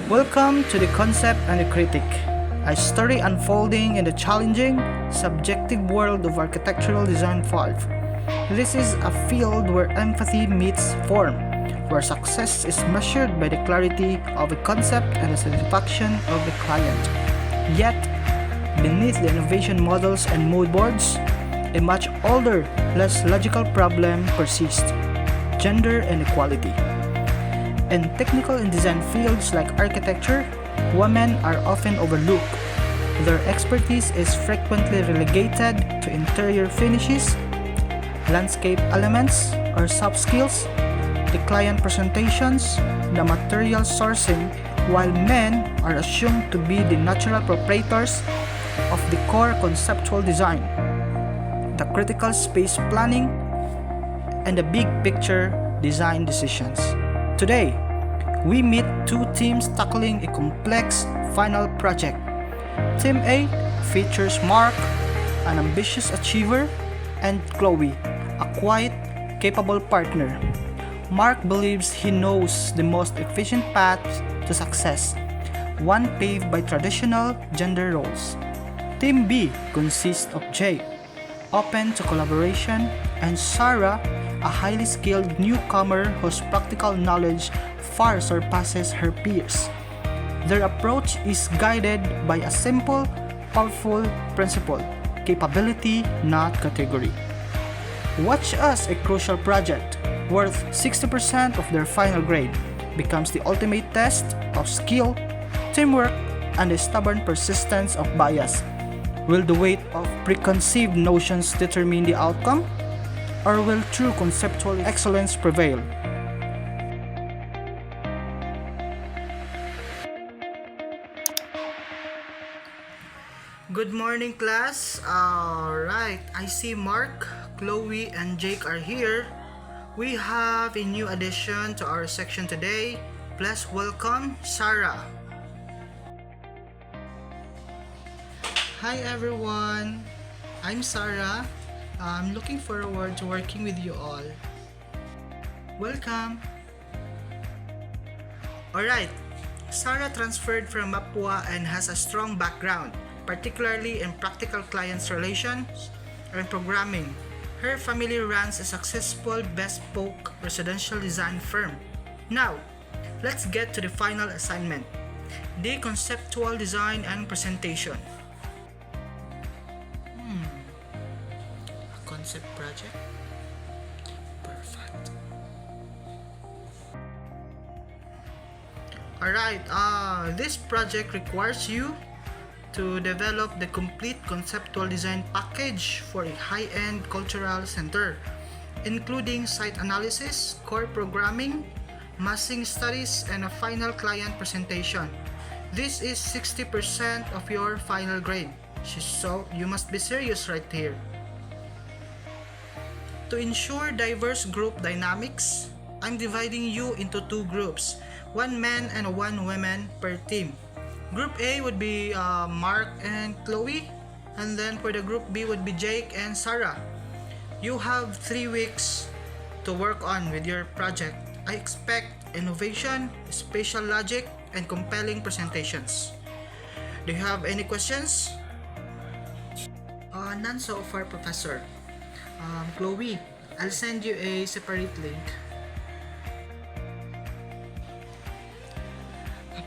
Welcome to the Concept and the Critic, a story unfolding in the challenging, subjective world of architectural design 5. This is a field where empathy meets form, where success is measured by the clarity of a concept and the satisfaction of the client. Yet, beneath the innovation models and mood boards, a much older, less logical problem persists: gender inequality. In technical and design fields like architecture, women are often overlooked. Their expertise is frequently relegated to interior finishes, landscape elements, or soft skills, the client presentations, the material sourcing, while men are assumed to be the natural proprietors of the core conceptual design, the critical space planning, and the big picture design decisions. Today, we meet two teams tackling a complex final project. Team A features Mark, an ambitious achiever, and Chloe, a quiet, capable partner. Mark believes he knows the most efficient path to success, one paved by traditional gender roles. Team B consists of Jay, open to collaboration, and Sarah, a highly skilled newcomer whose practical knowledge far surpasses her peers. Their approach is guided by a simple, powerful principle: capability, not category. Watch as a crucial project, worth 60% of their final grade, becomes the ultimate test of skill, teamwork, and the stubborn persistence of bias. Will the weight of preconceived notions determine the outcome? Or will true conceptual excellence prevail? Good morning, class. Alright, I see Mark, Chloe, and Jake are here. We have a new addition to our section today. Please welcome Sarah. Hi everyone, I'm Sarah. I'm looking forward to working with you all. Welcome. Alright, Sarah transferred from Mapua and has a strong background, particularly in practical clients relations and programming. Her family runs a successful bespoke residential design firm. Now, let's get to the final assignment: the conceptual design and presentation. Concept project. Perfect. Alright, this project requires you to develop the complete conceptual design package for a high-end cultural center, including site analysis, core programming, massing studies, and a final client presentation. This is 60% of your final grade, so you must be serious right here. To ensure diverse group dynamics, I'm dividing you into two groups, one man and one woman per team. Group A would be Mark and Chloe, and then for the group B would be Jake and Sarah. You have 3 weeks to work on with your project. I expect innovation, spatial logic, and compelling presentations. Do you have any questions? None so far, Professor. Chloe, I'll send you a separate link.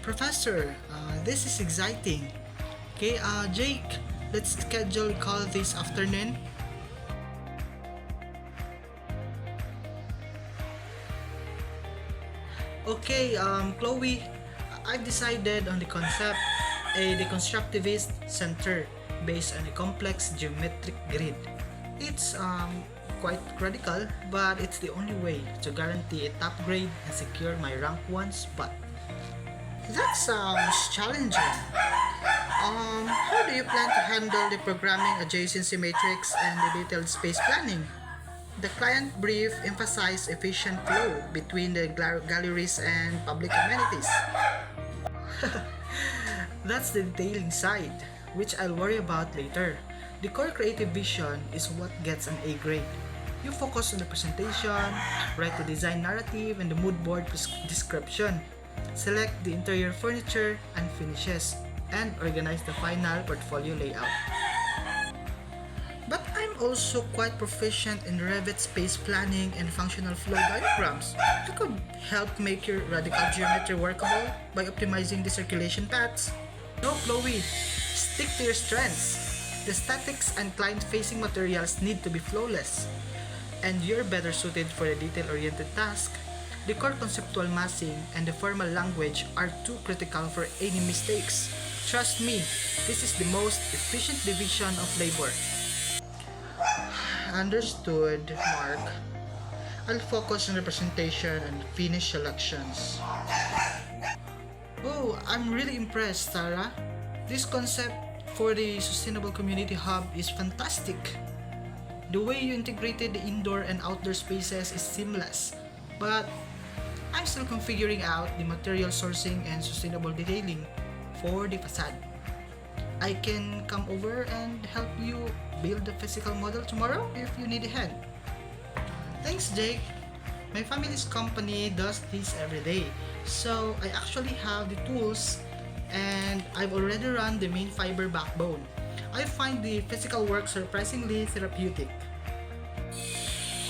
Professor, this is exciting. Okay, Jake, let's schedule a call this afternoon. Okay, Chloe, I've decided on the concept, a deconstructivist center based on a complex geometric grid. It's quite radical, but it's the only way to guarantee a top grade and secure my rank 1 spot. That sounds challenging. How do you plan to handle the programming adjacency matrix and the detailed space planning? The client brief emphasized efficient flow between the galleries and public amenities. That's the detailing side, which I'll worry about later. The core creative vision is what gets an A grade. You focus on the presentation, write the design narrative, and the mood board description. select the interior furniture and finishes, and organize the final portfolio layout. But I'm also quite proficient in Revit space planning and functional flow diagrams. I could help make your radical geometry workable by optimizing the circulation paths. No, Chloe, stick to your strengths. The statics and client-facing materials need to be flawless, and you're better suited for a detail-oriented task. The core conceptual massing and the formal language are too critical for any mistakes. Trust me, this is the most efficient division of labor. Understood, Mark. I'll focus on representation and finish selections. Oh, I'm really impressed, Sarah. This concept for the Sustainable Community Hub is fantastic. The way you integrated the indoor and outdoor spaces is seamless, but I'm still figuring out the material sourcing and sustainable detailing for the facade. I can come over and help you build the physical model tomorrow if you need a hand. Thanks, Jake. My family's company does this every day, so I actually have the tools and I've already run the main fiber backbone. I find the physical work surprisingly therapeutic.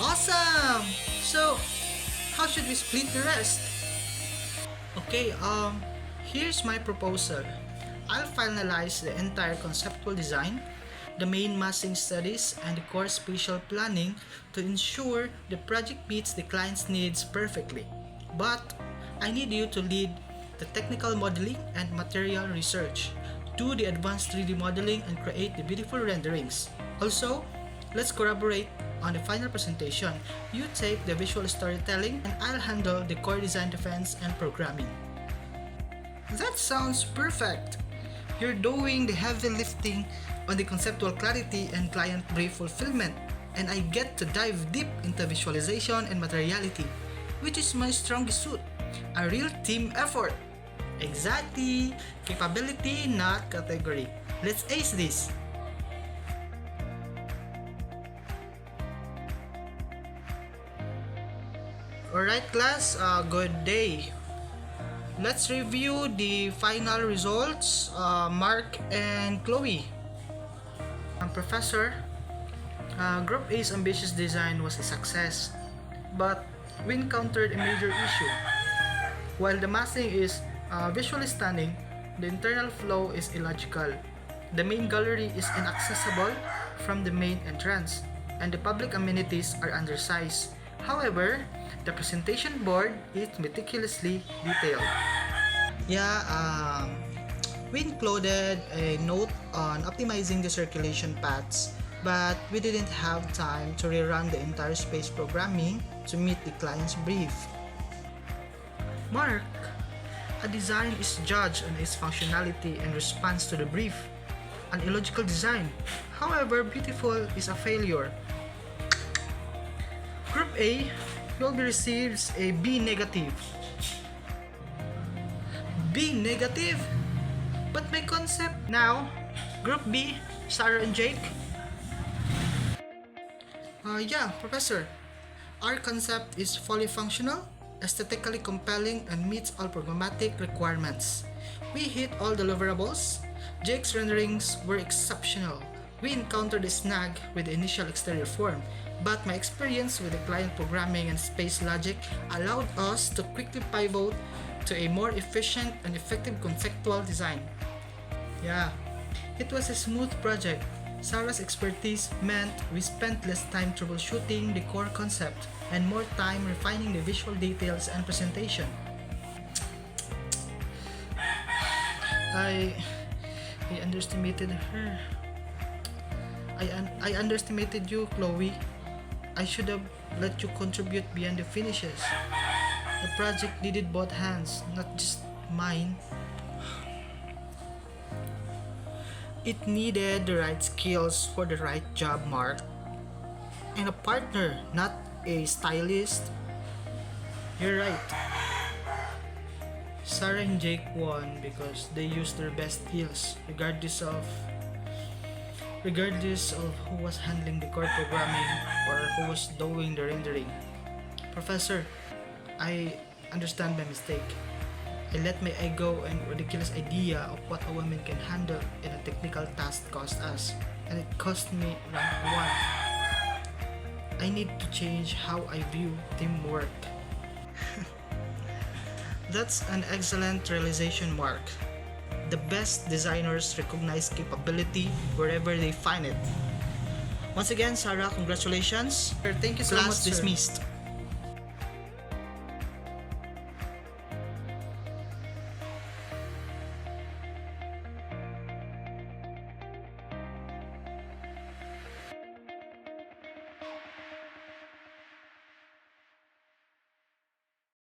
Awesome! So, how should we split the rest? Okay, here's my proposal. I'll finalize the entire conceptual design, the main massing studies, and the core spatial planning to ensure the project meets the client's needs perfectly. But I need you to lead the technical modeling and material research, do the advanced 3D modeling, and create the beautiful renderings. Also, let's collaborate on the final presentation. You take the visual storytelling and I'll handle the core design defense and programming. That sounds perfect! You're doing the heavy lifting on the conceptual clarity and client brief fulfillment, and I get to dive deep into visualization and materiality, which is my strongest suit. A real team effort. Exactly. Capability, not category. Let's ace this. Alright class, good day. Let's review the final results, Mark and Chloe. Professor, Group A's ambitious design was a success, but we encountered a major issue. While the massing is visually stunning, the internal flow is illogical. The main gallery is inaccessible from the main entrance, and the public amenities are undersized. However, the presentation board is meticulously detailed. Yeah, we included a note on optimizing the circulation paths, but we didn't have time to rerun the entire space programming to meet the client's brief. Mark, a design is judged on its functionality and response to the brief. An illogical design, however beautiful, is a failure. Group A will be receives a B negative. B negative? But my concept now, Group B, Sarah and Jake. Yeah, Professor. Our concept is fully functional, aesthetically compelling, and meets all programmatic requirements. We hit all deliverables. Jake's renderings were exceptional. We encountered a snag with the initial exterior form, but my experience with the client programming and space logic allowed us to quickly pivot to a more efficient and effective conceptual design. Yeah, it was a smooth project. Sarah's expertise meant we spent less time troubleshooting the core concept and more time refining the visual details and presentation. I underestimated her. I underestimated you, Chloe. I should have let you contribute beyond the finishes. The project needed both hands, not just mine. It needed the right skills for the right job, Mark. And a partner, not a stylist. You're right. Sarah and Jake won because they used their best skills, regardless of who was handling the core programming or who was doing the rendering. Professor, I understand my mistake. I let my ego and ridiculous idea of what a woman can handle in a technical task cost us, and it cost me rank 1. I need to change how I view teamwork. That's an excellent realization, Mark. The best designers recognize capability wherever they find it. Once again, Sarah, congratulations. Thank you so Class much, sir. dismissed.